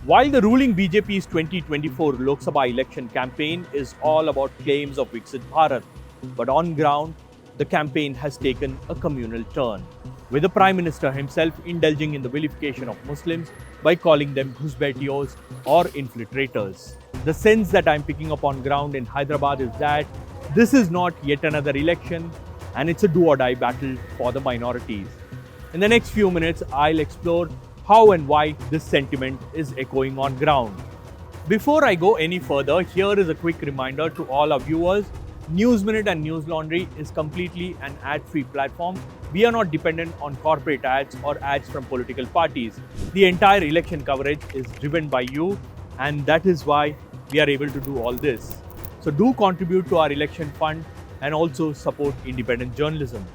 While the ruling BJP's 2024 Lok Sabha election campaign is all about claims of Viksit Bharat, but on ground, the campaign has taken a communal turn, with the Prime Minister himself indulging in the vilification of Muslims by calling them Ghusbaitios or infiltrators. The sense that I'm picking up on ground in Hyderabad is that this is not yet another election, and it's a do-or-die battle for the minorities. In the next few minutes, I'll explore how and why this sentiment is echoing on ground. Before I go any further, here is a quick reminder to all our viewers. News Minute and News Laundry is completely an ad-free platform. We are not dependent on corporate ads or ads from political parties. The entire election coverage is driven by you, and that is why we are able to do all this. So do contribute to our election fund and also support independent journalism.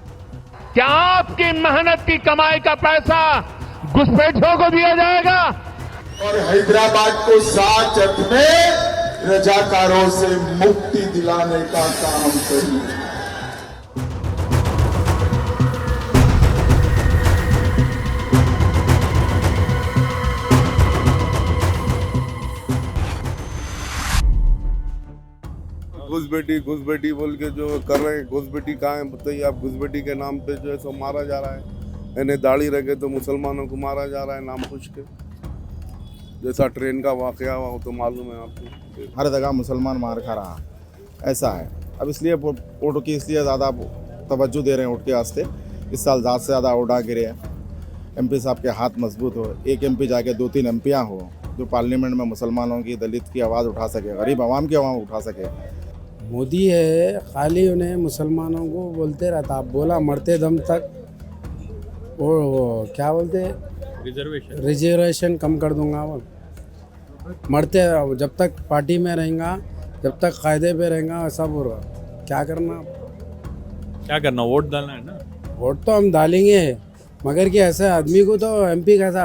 क्या आपकी मेहनत की कमाई का पैसा घुसपैठियों को दिया जाएगा? और हैदराबाद को 7 अर्थ में रजाकारों से मुक्ति दिलाने का काम करेंगे। घुसबेटी बोल के जो कर रहे हैं, घुसबेटी कहाँ है बताइए आप? घुसबेटी के नाम पे जो है सो मारा जा रहा है। इन्हें दाढ़ी रखे तो मुसलमानों को मारा जा रहा है नाम पूछ के। जैसा ट्रेन का वाकया हुआ वो तो मालूम है आपको। हर जगह मुसलमान मार खा रहा, ऐसा है। अब इसलिए वोटों की इसलिए ज़्यादा तवज्जो दे रहे हैं वोट के वास्ते। इस साल ज़्यादा से ज़्यादा वोट आ गिरे हैं। MP साहब के हाथ मजबूत हो, एक MP जाके 2-3 MPयाँ हो जो पार्लियामेंट में मुसलमानों की, दलित की आवाज़ उठा सके, गरीब आवाम की आवाज़ उठा सके। मोदी है खाली उन्हें मुसलमानों को बोलते रहता। आप बोला मरते दम तक वो क्या बोलते, रिजर्वेशन कम कर दूंगा। वो मरते जब तक पार्टी में रहेगा, जब तक कायदे पे रहेगा, सब हो रहा। क्या करना, वोट डालना है ना। वोट तो हम डालेंगे, मगर कि ऐसे आदमी को तो MP कैसा,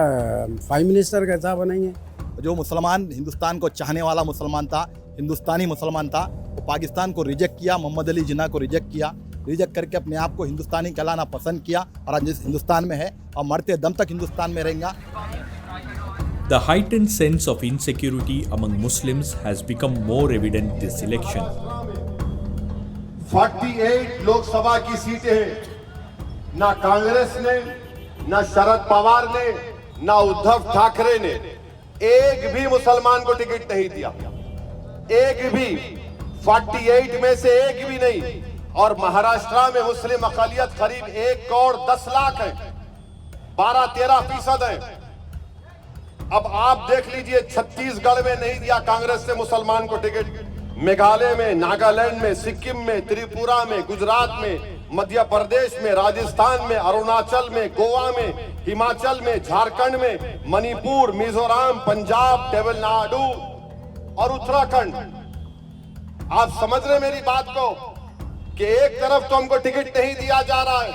प्राइम मिनिस्टर कैसा बनेंगे? जो मुसलमान हिंदुस्तान को चाहने वाला मुसलमान था, हिंदुस्तानी मुसलमान था, वो पाकिस्तान को रिजेक्ट किया, मोहम्मद अली जिन्ना को रिजेक्ट किया, रिजेक्ट करके अपने आप को हिंदुस्तानी कहलाना पसंद किया और आज हिंदुस्तान में है और मरते दम तक हिंदुस्तान में रहेगा। The heightened sense of insecurity among Muslims has become more evident this election. 48 Lok Sabha की सीटें हैं। ना कांग्रेस ने, ना शरद पवार ने, ना उद्धव ठाकरे ने एक भी मुसलमान को टिकट नहीं दिया, एक भी। 48 में से एक भी नहीं। और महाराष्ट्र में मुस्लिम अक़लियत करीब 1 करोड़ 10 लाख है, 12-13% है। अब आप देख लीजिए, छत्तीसगढ़ में नहीं दिया कांग्रेस ने मुसलमान को टिकट, मेघालय में, नागालैंड में, सिक्किम में, त्रिपुरा में, गुजरात में, मध्य प्रदेश में, राजस्थान में, अरुणाचल में, गोवा में, हिमाचल में, झारखंड में, मणिपुर, मिजोरम, पंजाब, तमिलनाडु और उत्तराखंड। आप समझ रहे मेरी बात को कि एक तरफ तो हमको टिकट नहीं दिया जा रहा है,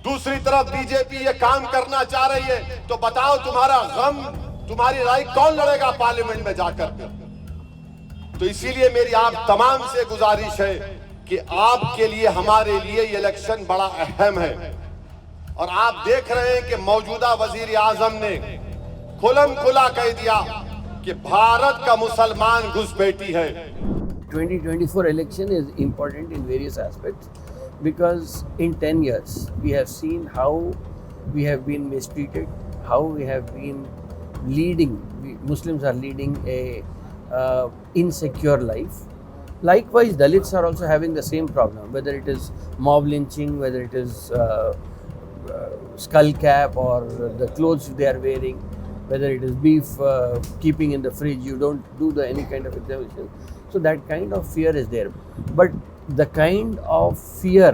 दूसरी तरफ बीजेपी ये काम करना चाह रही है। तो बताओ तुम्हारा गम, तुम्हारी राय कौन लड़ेगा पार्लियामेंट में जाकर के? तो इसीलिए मेरी आप तमाम से गुजारिश है कि आपके लिए, हमारे लिए ये इलेक्शन बड़ा अहम है। और आप देख रहे हैं कि मौजूदा वजीर आजम ने खुलम खुला कह दिया कि भारत का मुसलमान घुसपैठी है। 2024 election is important in various aspects because in 10 years we have seen how we have been mistreated, how we have been leading, Muslims are leading a insecure life. Likewise, Dalits are also having the same problem, whether it is mob lynching, whether it is skull cap or the clothes they are wearing, whether it is beef keeping in the fridge, you don't do any kind of examination. So that kind of fear is there. But the kind of fear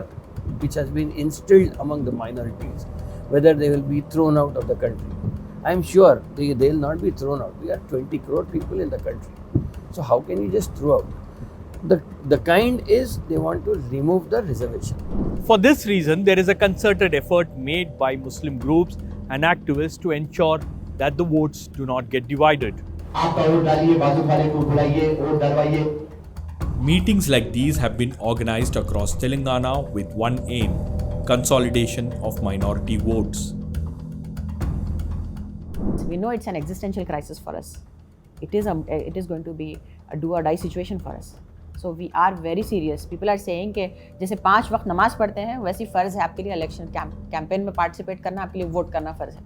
which has been instilled among the minorities, whether they will be thrown out of the country, I am sure they will not be thrown out. We are 20 crore people in the country. So how can you just throw out? The kind is they want to remove the reservation. For this reason, there is a concerted effort made by Muslim groups and activists to ensure that the votes do not get divided. Meetings like these have been organized across Telangana with one aim: consolidation of minority votes. We know it's an existential crisis for us. It is going to be a do or die situation for us. So we are very serious. People are saying कि जैसे 5 वक्त नमाज पढ़ते हैं वैसी फ़र्ज़ है आपके लिए इलेक्शन कैंपेन में पार्टिसिपेट करना, आपके लिए वोट करना फ़र्ज़ है.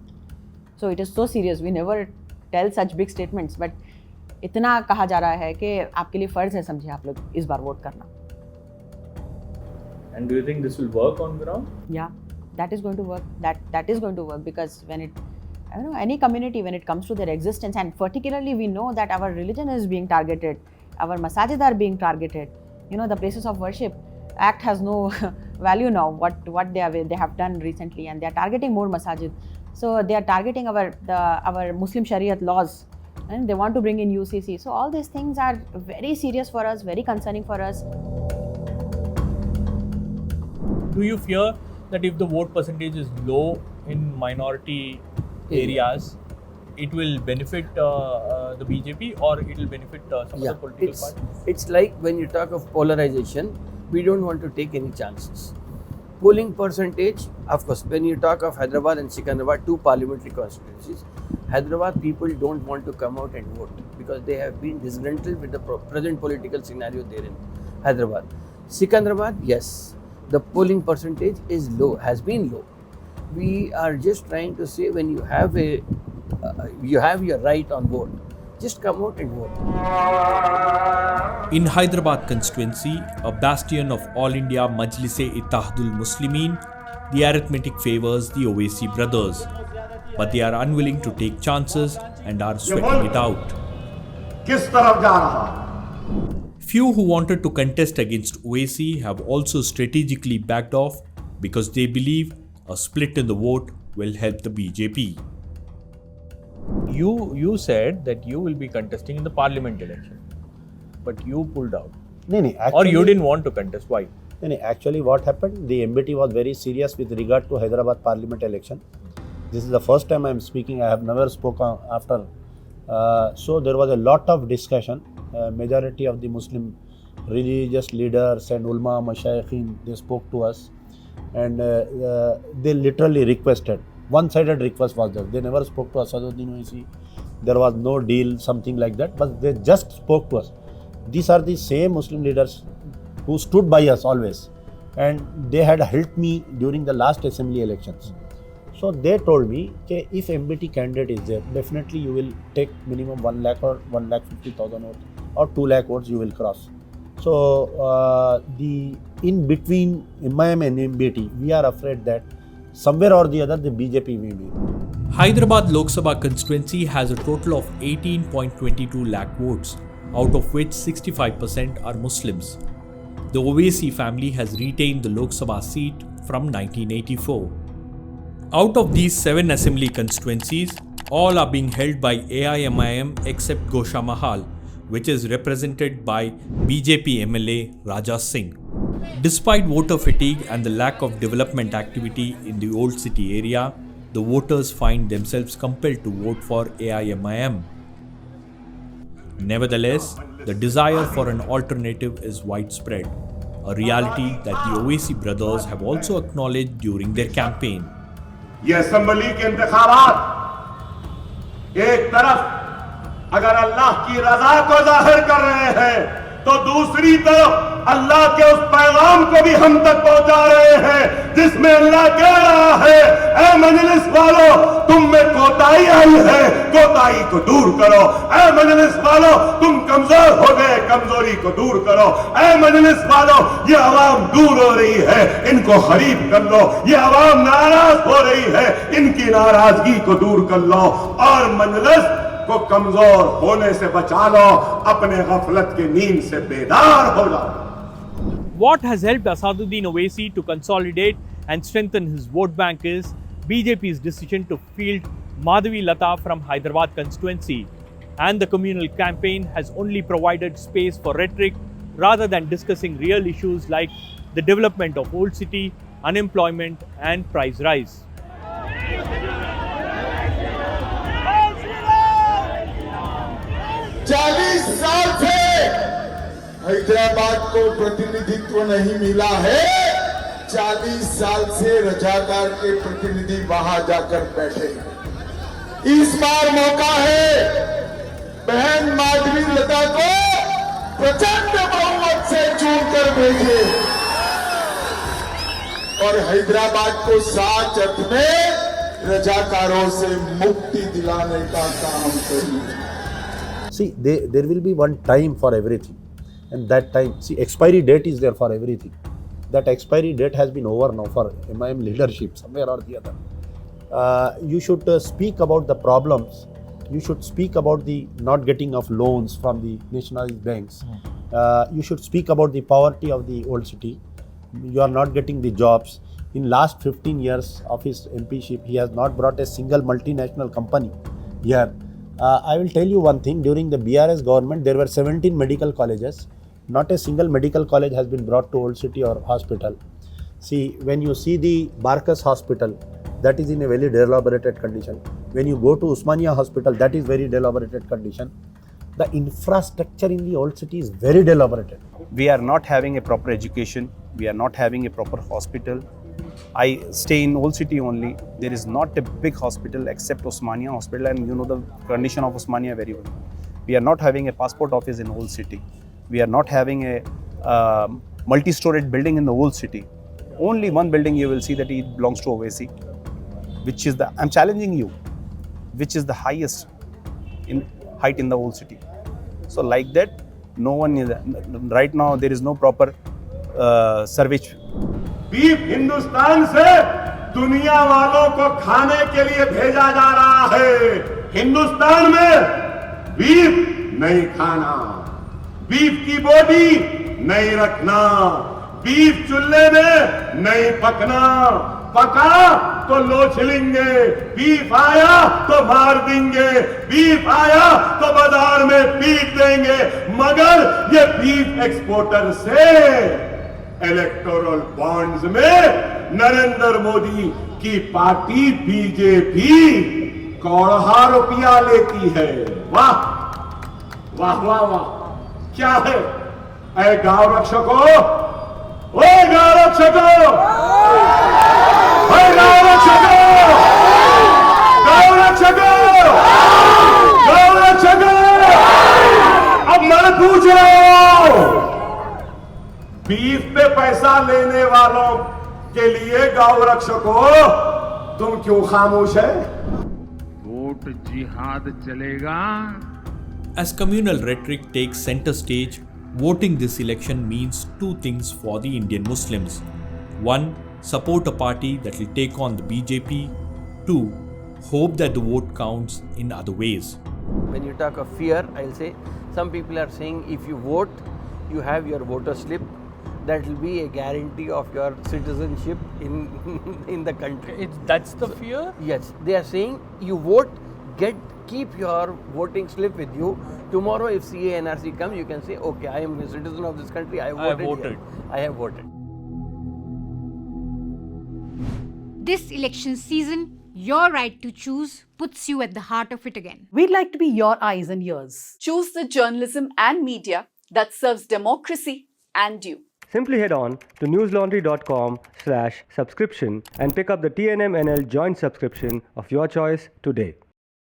So it is so serious. We never tell such big statements, but इतना कहा जा रहा है कि आपके लिए फ़र्ज़ है, समझिए आप लोग इस बार वोट करना. And do you think this will work on ground? Yeah, that is going to work. That is going to work because when it, I don't know, any community, when it comes to their existence, and particularly we know that our religion is being targeted, our masajid are being targeted. You know, the places of worship act has no value now. What they have done recently, and they are targeting more masajid. So they are targeting our Muslim Shariat laws, and they want to bring in UCC. So all these things are very serious for us, very concerning for us. Do you fear that if the vote percentage is low in minority areas, it will benefit the BJP or it will benefit some of the political parties? It's like when you talk of polarization, we don't want to take any chances. Polling percentage, of course, when you talk of Hyderabad and Secunderabad, 2 parliamentary constituencies, Hyderabad people don't want to come out and vote because they have been disgruntled with the present political scenario there in Hyderabad. Secunderabad, yes. The polling percentage is low, has been low. We are just trying to say when you have your right on vote, just come out and vote. In Hyderabad constituency, a bastion of All India Majlis-e-Ittehadul Muslimin, the arithmetic favors the Owaisi brothers, but they are unwilling to take chances and are sweating it out. किस तरफ जा रहा है? Few who wanted to contest against Owaisi have also strategically backed off because they believe a split in the vote will help the BJP. You said that you will be contesting in the parliament election, but you pulled out. No, Or you didn't want to contest. Why? No, actually what happened, the MBT was very serious with regard to Hyderabad parliament election. This is the first time I am speaking. I have never spoken after. So there was a lot of discussion. Majority of the Muslim religious leaders and ulama, mashayikhin, they spoke to us and they literally requested. One-sided request was there. They never spoke to Asaduddin Owaisi. There was no deal, something like that, but they just spoke to us. These are the same Muslim leaders who stood by us always, and they had helped me during the last assembly elections. So they told me that if MBT candidate is there, definitely you will take minimum 1 lakh or 1,50,000 votes or 2 lakh votes you will cross. So the in between MIM and MBT, we are afraid that somewhere or the other the BJP will win. Hyderabad Lok Sabha constituency has a total of 18.22 lakh votes, out of which 65% are Muslims. The Owaisi family has retained the Lok Sabha seat from 1984. Out of these 7 assembly constituencies, all are being held by AIMIM except Gosha Mahal, which is represented by BJP MLA Raja Singh. Despite voter fatigue and the lack of development activity in the old city area, the voters find themselves compelled to vote for AIMIM. Nevertheless, the desire for an alternative is widespread, a reality that the Owaisi brothers have also acknowledged during their campaign. ये assembly के इंतखाबात एक तरफ अगर अल्लाह की रजा को जाहिर कर रहे हैं तो दूसरी तरफ अल्लाह के उस पैगाम को भी हम तक पहुंचा रहे हैं जिसमें अल्लाह कह रहा है, ऐ मजलिस वालों, तुम में कोताही आई है, कोताही को दूर करो। ऐ मजलिस वालों, तुम कमजोर हो गए, कमजोरी को दूर करो। ऐ मजलिस वालों, ये आवाम दूर हो रही है, इनको खरीद कर लो। ये आवाम नाराज हो रही है, इनकी नाराजगी को दूर कर लो और मजलिस को कमजोर होने से बचा लो, अपने गफलत की नींद से बेदार हो जाओ। What has helped Asaduddin Owaisi to consolidate and strengthen his vote bank is BJP's decision to field Madhavi Lata from Hyderabad constituency, and the communal campaign has only provided space for rhetoric rather than discussing real issues like the development of old city, unemployment and price rise. 40 साल से हैदराबाद को प्रतिनिधित्व नहीं मिला है। 40 साल से रजाकार के प्रतिनिधि वहां जाकर बैठे हैं। इस बार मौका है बहन माधवी लता को प्रचंड बहुमत से चुनकर भेजे और हैदराबाद को 7 अर्थ में रजाकारों से मुक्ति दिलाने का काम करें. See, there will be one time for everything, and that time, see, expiry date is there for everything. That expiry date has been over now for MIM leadership, somewhere or the other. You should speak about the problems. You should speak about the not getting of loans from the nationalized banks. You should speak about the poverty of the old city. You are not getting the jobs. In last 15 years of his MPship, he has not brought a single multinational company here. I will tell you one thing, during the BRS government, there were 17 medical colleges. Not a single medical college has been brought to Old City or hospital. See, when you see the Barkas hospital, that is in a very deteriorated condition. When you go to Osmania hospital, that is very deteriorated condition. The infrastructure in the Old City is very deteriorated. We are not having a proper education. We are not having a proper hospital. I stay in Old City only. There is not a big hospital except Osmania Hospital, and you know the condition of Osmania very well. We are not having a passport office in Old City. We are not having a multi-storied building in the Old City. Only one building you will see that it belongs to OVC, which is I'm challenging you, which is the highest in height in the Old City. So like that, no one is, right now there is no proper service. Beef Hindustan से दुनिया वालों को खाने के लिए भेजा जा रहा है. हिंदुस्तान में बीफ नहीं खाना, बीफ की बॉडी नहीं रखना, बीफ चूल्हे में नहीं पकना, पका तो लोच लेंगे, बीफ आया तो मार देंगे, बीफ आया तो बाजार में पीट देंगे. मगर ये बीफ एक्सपोर्टर से इलेक्टोरल बॉन्ड्स में नरेंद्र मोदी की पार्टी बीजेपी करोड़ों रुपया लेती है. वाह वाह वाह वाह, क्या है ऐ गांव रक्षकों, ओ गांव रक्षकों, गांव रक्षकों, गांव रक्षकों, गांव रक्षकों. अब मैं पूछ रहा हूं, बीफ पे पैसा लेने वालों के लिए गांव रक्षकों तुम क्यों खामोश है? वोट जिहाद चलेगा. As communal rhetoric takes center stage, voting this election means two things for the Indian Muslims. One, support a party that will take on the BJP. Two, hope that the vote counts in other ways. When you talk of fear, I'll say some people are saying if you vote, you have your voter slip. That will be a guarantee of your citizenship in the country. That's the fear? Yes, they are saying you vote, keep your voting slip with you. Tomorrow if CA NRC comes, you can say, okay, I am a citizen of this country, I have voted. I have voted. This election season, your right to choose puts you at the heart of it again. We'd like to be your eyes and ears. Choose the journalism and media that serves democracy and you. Simply head on to newslaundry.com/subscription and pick up the TNMNL joint subscription of your choice today.